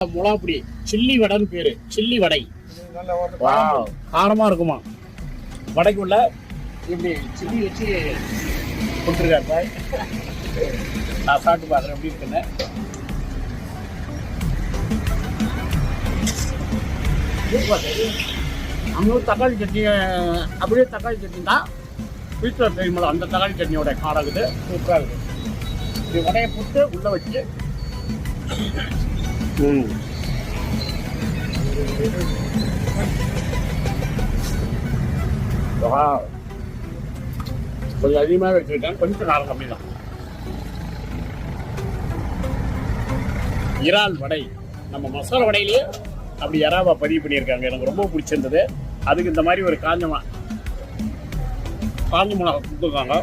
மிளகாப்பொடி chilli வடைன்னு பேரு. Chilli வடை காரமா இருக்குமா. வடைக்குள்ள இப்படி சில்லி வச்சு கொடுத்துருக்காரு பாய். நான் சாப்பிட்டு பார்க்குறேன் எப்படி இருக்குன்னு. நம்ம தக்காளி சட்னி அப்படியே தக்காளி சட்னி தான் வீட்டில் தெரியுமில்ல, அந்த தக்காளி சட்னியோட காரம் இருக்குது. சூப்பராக இருக்குது. இப்படி வடையை போட்டு உள்ளே வச்சு கொஞ்சம் அதிகமாக வச்சுருக்கேன். கொஞ்சம் காரம் கம்மி தான். இறால் வடை நம்ம மசாலா வடையிலேயே அப்படி இறாவா பதிவு பண்ணியிருக்காங்க. எனக்கு ரொம்ப பிடிச்சிருந்தது. அதுக்கு இந்த மாதிரி ஒரு காஞ்ச மிளகா கொடுத்துருக்காங்க.